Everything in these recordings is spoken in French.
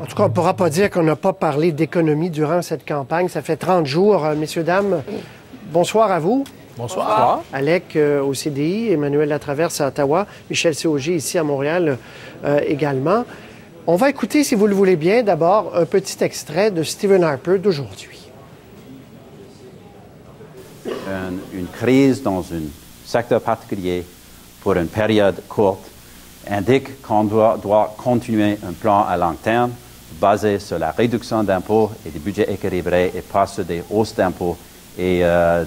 En tout cas, on ne pourra pas dire qu'on n'a pas parlé d'économie durant cette campagne. Ça fait 30 jours. Messieurs, dames, bonsoir à vous. Bonsoir. Alec au CDI, Emmanuel Latraverse à Ottawa, Michel Sauger ici à Montréal également. On va écouter, si vous le voulez bien, d'abord un petit extrait de Stephen Harper d'aujourd'hui. Une crise dans un secteur particulier pour une période courte indique qu'on doit continuer un plan à long terme basé sur la réduction d'impôts et des budgets équilibrés et pas sur des hausses d'impôts et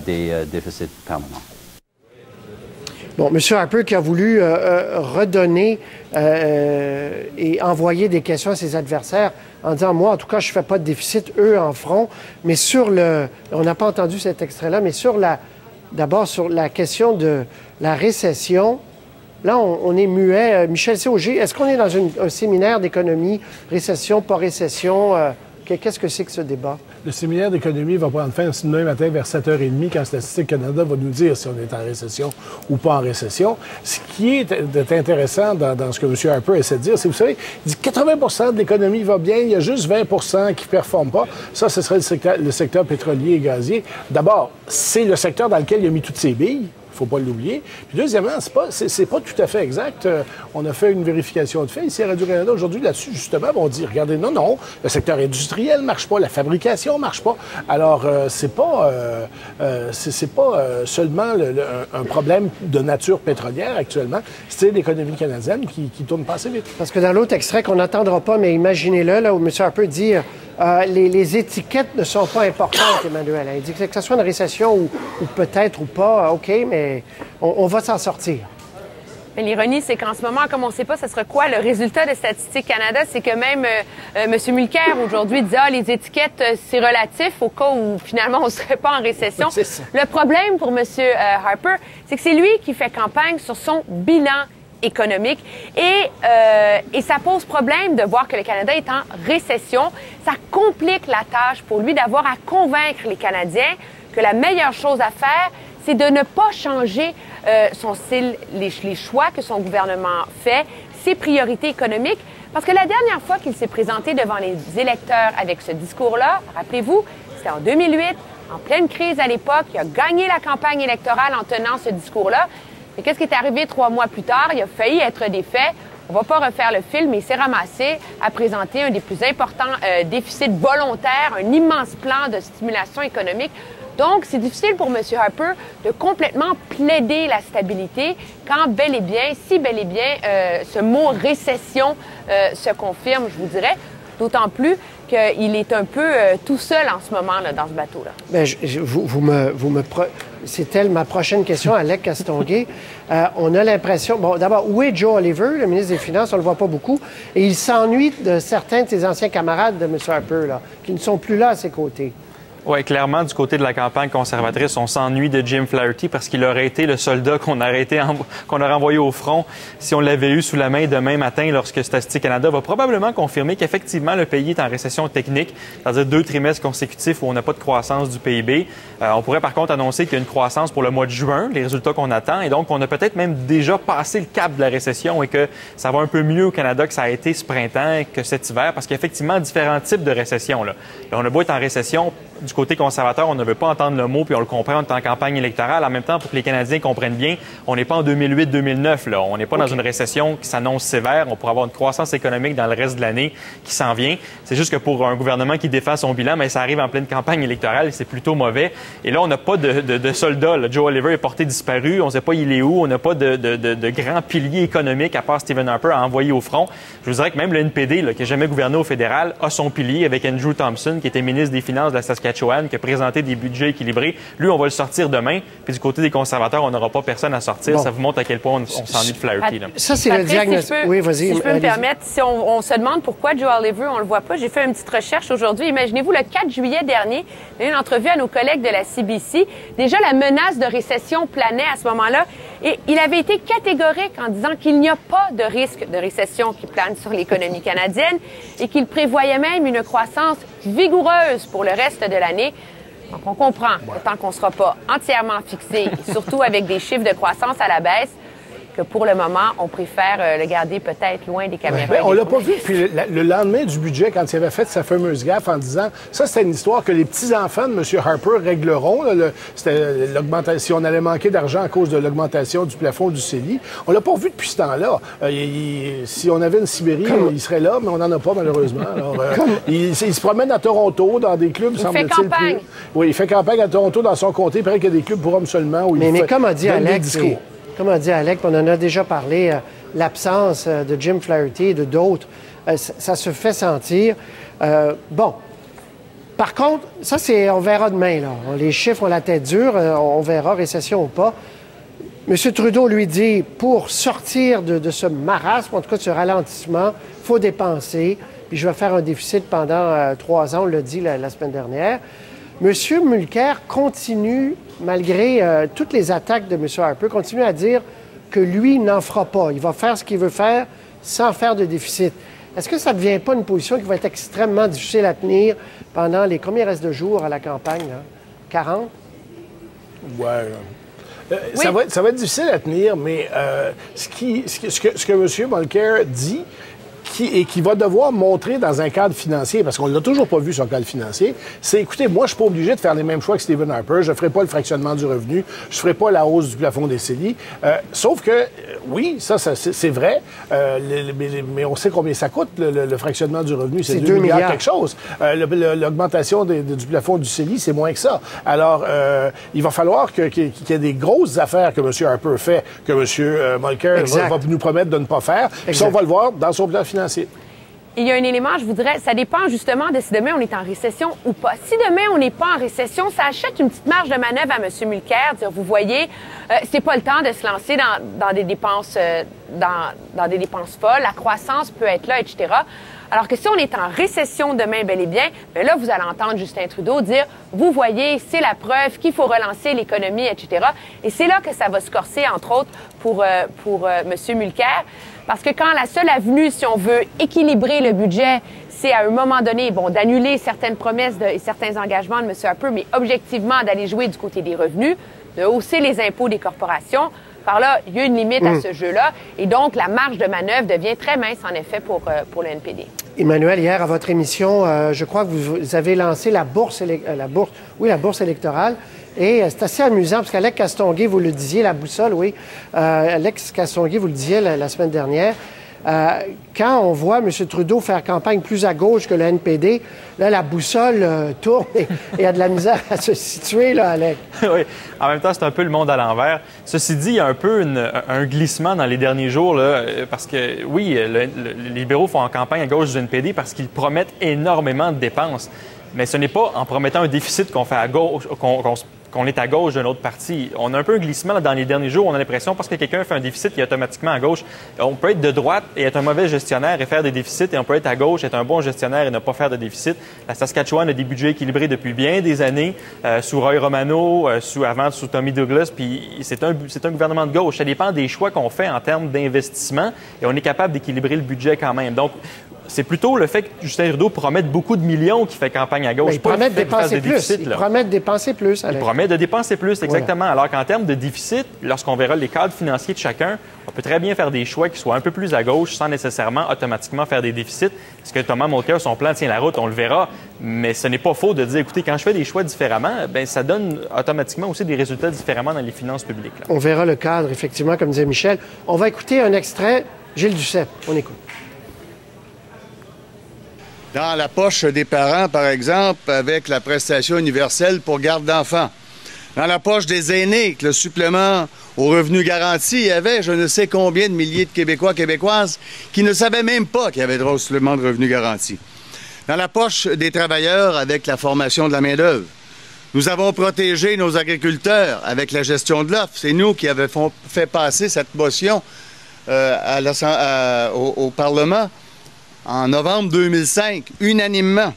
des déficits permanents. Bon, M. Harper qui a voulu redonner et envoyer des questions à ses adversaires en disant, moi, en tout cas, je ne fais pas de déficit, eux en feront. Mais sur le... On n'a pas entendu cet extrait-là, mais sur la... D'abord, sur la question de la récession, là, on est muet. Michel Sauger, est-ce qu'on est dans un séminaire d'économie, récession, pas récession? Qu'est-ce que c'est que ce débat? Le séminaire d'économie va prendre fin demain matin vers 7h30 quand Statistique Canada va nous dire si on est en récession ou pas en récession. Ce qui est intéressant dans ce que M. Harper essaie de dire, c'est, vous savez, il dit 80 de l'économie va bien, il y a juste 20 qui ne performent pas. Ça, ce serait le secteur pétrolier et gazier. D'abord, c'est le secteur dans lequel il a mis toutes ses billes. Il ne faut pas l'oublier. Puis deuxièmement, c'est pas tout à fait exact. On a fait une vérification de fait ici à Radio-Canada aujourd'hui là-dessus, justement. On dit, regardez, non, le secteur industriel ne marche pas, la fabrication ne marche pas. Alors, c'est pas seulement un problème de nature pétrolière actuellement, c'est l'économie canadienne qui tourne pas assez vite. Parce que dans l'autre extrait qu'on n'entendra pas, mais imaginez-le, là où M. Harper dit... les étiquettes ne sont pas importantes, Emmanuel. Il dit que ce soit une récession ou peut-être ou pas, OK, mais on va s'en sortir. L'ironie, c'est qu'en ce moment, comme on ne sait pas ce sera quoi le résultat de Statistique Canada, c'est que même M. Mulcair aujourd'hui dit « les étiquettes, c'est relatif au cas où finalement on ne serait pas en récession ». Le problème pour M. Harper, c'est que c'est lui qui fait campagne sur son bilan économique et ça pose problème de voir que le Canada est en récession. Ça complique la tâche pour lui d'avoir à convaincre les Canadiens que la meilleure chose à faire, c'est de ne pas changer son style, les choix que son gouvernement fait, ses priorités économiques. Parce que la dernière fois qu'il s'est présenté devant les électeurs avec ce discours-là, rappelez-vous, c'était en 2008, en pleine crise à l'époque, il a gagné la campagne électorale en tenant ce discours-là. Et qu'est-ce qui est arrivé 3 mois plus tard? Il a failli être défait. On ne va pas refaire le film, mais il s'est ramassé à présenter un des plus importants déficits volontaires, un immense plan de stimulation économique. Donc, c'est difficile pour M. Harper de complètement plaider la stabilité quand bel et bien, si bel et bien, ce mot récession se confirme, je vous dirais. D'autant plus qu'il est un peu tout seul en ce moment là, dans ce bateau-là. Bien, c'était ma prochaine question, Alec Castonguay. On a l'impression... Bon, d'abord, où est Joe Oliver, le ministre des Finances? On ne le voit pas beaucoup. Et il s'ennuie de certains de ses anciens camarades de M. Harper, là, qui ne sont plus là à ses côtés. Oui, clairement, du côté de la campagne conservatrice, on s'ennuie de Jim Flaherty parce qu'il aurait été le soldat qu'on aurait envoyé au front si on l'avait eu sous la main demain matin lorsque Statistique Canada va probablement confirmer qu'effectivement, le pays est en récession technique, c'est-à-dire 2 trimestres consécutifs où on n'a pas de croissance du PIB. On pourrait par contre annoncer qu'il y a une croissance pour le mois de juin, les résultats qu'on attend, et donc on a peut-être même déjà passé le cap de la récession et que ça va un peu mieux au Canada que ça a été ce printemps, que cet hiver, parce qu'il y a effectivement différents types de récession. Là, on a beau être en récession, du côté conservateur, on ne veut pas entendre le mot, puis on le comprend, on est en campagne électorale. En même temps, pour que les Canadiens comprennent bien, on n'est pas en 2008-2009. Là. On n'est pas dans une récession qui s'annonce sévère. On pourrait avoir une croissance économique dans le reste de l'année qui s'en vient. C'est juste que pour un gouvernement qui défend son bilan, mais ça arrive en pleine campagne électorale et c'est plutôt mauvais. Et là, on n'a pas de soldats. Là. Joe Oliver est porté disparu. On ne sait pas il est où. On n'a pas de grands piliers économiques à part Stephen Harper à envoyer au front. Je vous dirais que même le NPD, là, qui n'a jamais gouverné au fédéral, a son pilier avec Andrew Thompson, qui était ministre des Finances de la Saskatchewan, qui a présenté des budgets équilibrés. Lui, on va le sortir demain. Puis du côté des conservateurs, on n'aura pas personne à sortir. Bon. Ça vous montre à quel point on s'ennuie de Flaherty. Là. Ça, c'est le diagnostic. Oui, vas-y. Si je peux me permettre, si on se demande pourquoi Joe Oliver, on le voit pas, j'ai fait une petite recherche aujourd'hui. Imaginez-vous, le 4 juillet dernier, il y a eu une entrevue à nos collègues de la CBC. Déjà, la menace de récession planait à ce moment-là. Et il avait été catégorique en disant qu'il n'y a pas de risque de récession qui plane sur l'économie canadienne et qu'il prévoyait même une croissance vigoureuse pour le reste de l'année. Donc, on comprend que tant qu'on ne sera pas entièrement fixé, surtout avec des chiffres de croissance à la baisse, que pour le moment, on préfère le garder peut-être loin des caméras. Bien, on l'a pas vu depuis le lendemain du budget, quand il avait fait sa fameuse gaffe en disant ça, c'était une histoire que les petits-enfants de M. Harper régleront. C'était l'augmentation, si on allait manquer d'argent à cause de l'augmentation du plafond du CELI. On l'a pas vu depuis ce temps-là. Si on avait une Sibérie, il serait là, mais on n'en a pas, malheureusement. Alors, il se promène à Toronto, dans des clubs, semble-t-il. Il fait campagne. Oui, il fait campagne à Toronto, dans son comté. Il paraît qu'il y a des clubs pour hommes seulement. Où mais comme a dit Alex, comme a dit Alex, on en a déjà parlé, l'absence de Jim Flaherty et de d'autres, ça se fait sentir. Bon. Par contre, ça, on verra demain, là. Les chiffres ont la tête dure, on verra, récession ou pas. M. Trudeau lui dit, pour sortir de ce marasme, en tout cas de ce ralentissement, il faut dépenser, puis je vais faire un déficit pendant 3 ans, on l'a dit la semaine dernière. M. Mulcair continue, malgré toutes les attaques de M. Harper, continue à dire que lui n'en fera pas. Il va faire ce qu'il veut faire sans faire de déficit. Est-ce que ça ne devient pas une position qui va être extrêmement difficile à tenir pendant les premiers restes de jours à la campagne? Là? 40? Ouais. Oui. Ça va être difficile à tenir, mais ce que M. Mulcair dit, qui va devoir montrer dans un cadre financier, parce qu'on ne l'a toujours pas vu, son cadre financier, c'est, écoutez, moi, je ne suis pas obligé de faire les mêmes choix que Stephen Harper. Je ne ferai pas le fractionnement du revenu. Je ne ferai pas la hausse du plafond des CELI. Sauf que, oui, ça c'est vrai, mais on sait combien ça coûte, le fractionnement du revenu. C'est 2 milliards quelque chose. L'augmentation du plafond du CELI, c'est moins que ça. Alors, il va falloir qu'il y ait des grosses affaires que M. Harper fait, que M. Mulcair va nous promettre de ne pas faire. Puis ça, on va le voir dans son plan financier. Il y a un élément, je vous dirais, ça dépend justement de si demain on est en récession ou pas. Si demain on n'est pas en récession, ça achète une petite marge de manœuvre à M. Mulcair. Dire, vous voyez, c'est pas le temps de se lancer dans des dépenses dans des dépenses folles. La croissance peut être là, etc. Alors que si on est en récession demain, bel et bien, bien là, vous allez entendre Justin Trudeau dire, vous voyez, c'est la preuve qu'il faut relancer l'économie, etc. Et c'est là que ça va se corser, entre autres, pour M. Mulcair. Parce que quand la seule avenue, si on veut équilibrer le budget, c'est à un moment donné, bon, d'annuler certaines promesses et certains engagements de M. Harper, mais objectivement d'aller jouer du côté des revenus, de hausser les impôts des corporations. Par là, il y a une limite à ce jeu-là. Et donc, la marge de manœuvre devient très mince, en effet, pour le NPD. Emmanuel, hier, à votre émission, je crois que vous avez lancé la bourse électorale. Et c'est assez amusant, parce qu'Alex Castonguay, vous le disiez, la boussole, oui. Alex Castonguay, vous le disiez la semaine dernière. Quand on voit M. Trudeau faire campagne plus à gauche que le NPD, là, la boussole tourne et il y a de la misère à se situer, là, Alex. Oui. En même temps, c'est un peu le monde à l'envers. Ceci dit, il y a un peu un glissement dans les derniers jours, là, parce que, oui, les libéraux font en campagne à gauche du NPD parce qu'ils promettent énormément de dépenses. Mais ce n'est pas en promettant un déficit qu'on fait à gauche, qu'on est à gauche d'un autre parti. On a un peu un glissement là, dans les derniers jours. On a l'impression, parce que quelqu'un fait un déficit, il est automatiquement à gauche. On peut être de droite et être un mauvais gestionnaire et faire des déficits, et on peut être à gauche, être un bon gestionnaire et ne pas faire de déficit. La Saskatchewan a des budgets équilibrés depuis bien des années, sous Roy Romano, avant sous Tommy Douglas, puis c'est un gouvernement de gauche. Ça dépend des choix qu'on fait en termes d'investissement, et on est capable d'équilibrer le budget quand même. Donc, c'est plutôt le fait que Justin Trudeau promette beaucoup de millions qui fait campagne à gauche. Mais il promet de dépenser plus. Il promet de dépenser plus. Il promet de dépenser plus, exactement. Voilà. Alors qu'en termes de déficit, lorsqu'on verra les cadres financiers de chacun, on peut très bien faire des choix qui soient un peu plus à gauche sans nécessairement automatiquement faire des déficits. Est-ce que Thomas Mulcair, son plan tient la route? On le verra. Mais ce n'est pas faux de dire, écoutez, quand je fais des choix différemment, bien, ça donne automatiquement aussi des résultats différemment dans les finances publiques. Là. On verra le cadre, effectivement, comme disait Michel. On va écouter un extrait. Gilles Duceppe, on écoute. Dans la poche des parents, par exemple, avec la prestation universelle pour garde d'enfants. Dans la poche des aînés, avec le supplément au revenu garanti, il y avait je ne sais combien de milliers de Québécois, Québécoises qui ne savaient même pas qu'il y avait droit au supplément de revenu garanti. Dans la poche des travailleurs, avec la formation de la main-d'œuvre. Nous avons protégé nos agriculteurs avec la gestion de l'offre. C'est nous qui avons fait passer cette motion au Parlement en novembre 2005, unanimement.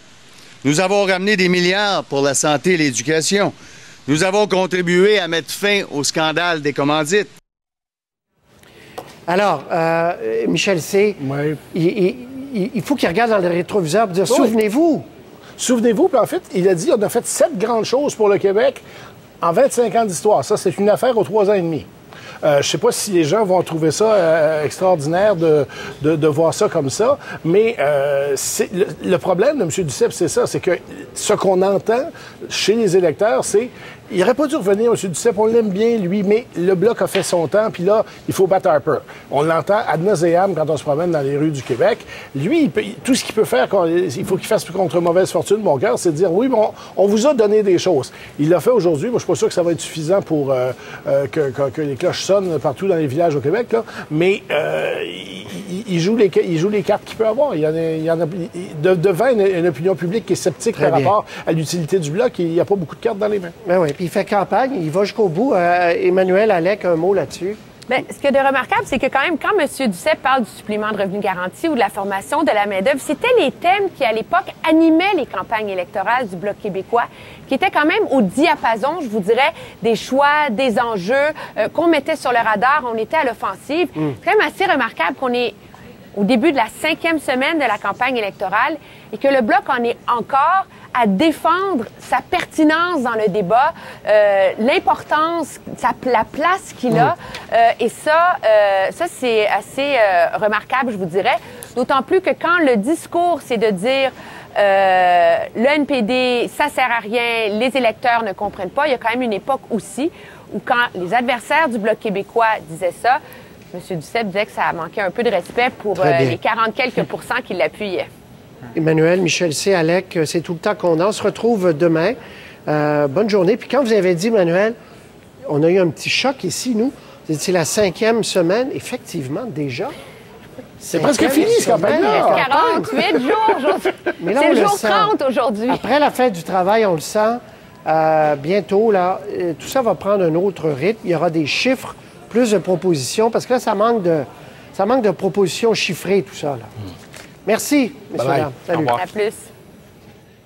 Nous avons ramené des milliards pour la santé et l'éducation. Nous avons contribué à mettre fin au scandale des commandites. Alors, Michel C., il faut qu'il regarde dans le rétroviseur et dire, souvenez-vous. Souvenez-vous, puis en fait, il a dit, on a fait 7 grandes choses pour le Québec en 25 ans d'histoire. Ça, c'est une affaire aux 3 ans et demi. Je ne sais pas si les gens vont trouver ça extraordinaire de voir ça comme ça, mais le problème de M. Duceppe, c'est ça, c'est que ce qu'on entend chez les électeurs, c'est il n'aurait pas dû revenir, M. Duceppe, on l'aime bien, lui, mais le Bloc a fait son temps, puis là, il faut battre Harper. On l'entend ad nauseam quand on se promène dans les rues du Québec. Lui, tout ce qu'il peut faire, il faut qu'il fasse contre mauvaise fortune, mon cœur, c'est de dire, oui, bon, on vous a donné des choses. Il l'a fait aujourd'hui. Moi, je suis pas sûr que ça va être suffisant pour que les cloches sonnent partout dans les villages au Québec, là, mais il joue les cartes qu'il peut avoir. Il y en a devant une opinion publique qui est sceptique par rapport à l'utilité du Bloc. Il n'y a pas beaucoup de cartes dans les mains. Ben oui. Puis il fait campagne, il va jusqu'au bout. Emmanuel Allec, un mot là-dessus. Bien, ce qui est de remarquable, c'est que quand même, quand M. Duceppe parle du supplément de revenu garanti ou de la formation de la main-d'œuvre, c'était les thèmes qui, à l'époque, animaient les campagnes électorales du Bloc québécois, qui étaient quand même au diapason, je vous dirais, des choix, des enjeux qu'on mettait sur le radar. On était à l'offensive. C'est quand même assez remarquable qu'on est au début de la 5e semaine de la campagne électorale et que le Bloc en est encore à défendre sa pertinence dans le débat, l'importance, la place qu'il a. Et ça c'est assez remarquable, je vous dirais. D'autant plus que quand le discours, c'est de dire le NPD, ça sert à rien, les électeurs ne comprennent pas, il y a quand même une époque aussi où quand les adversaires du Bloc québécois disaient ça, M. Duceppe disait que ça manquait un peu de respect pour les 40 quelques % qui l'appuyaient. Emmanuel, Michel C. Allec, c'est tout le temps qu'on a. On se retrouve demain. Bonne journée. Puis quand vous avez dit, Emmanuel, on a eu un petit choc ici, nous. C'est la 5e semaine. Effectivement, déjà. C'est presque fini, ce campagne-là. 48 jours aujourd'hui. C'est le jour 30 aujourd'hui. Après la fin du travail, on le sent. Bientôt, là, tout ça va prendre un autre rythme. Il y aura des chiffres, plus de propositions, parce que là, ça manque de propositions chiffrées, tout ça. Là. Merci, messieurs, dames. Salut. À plus.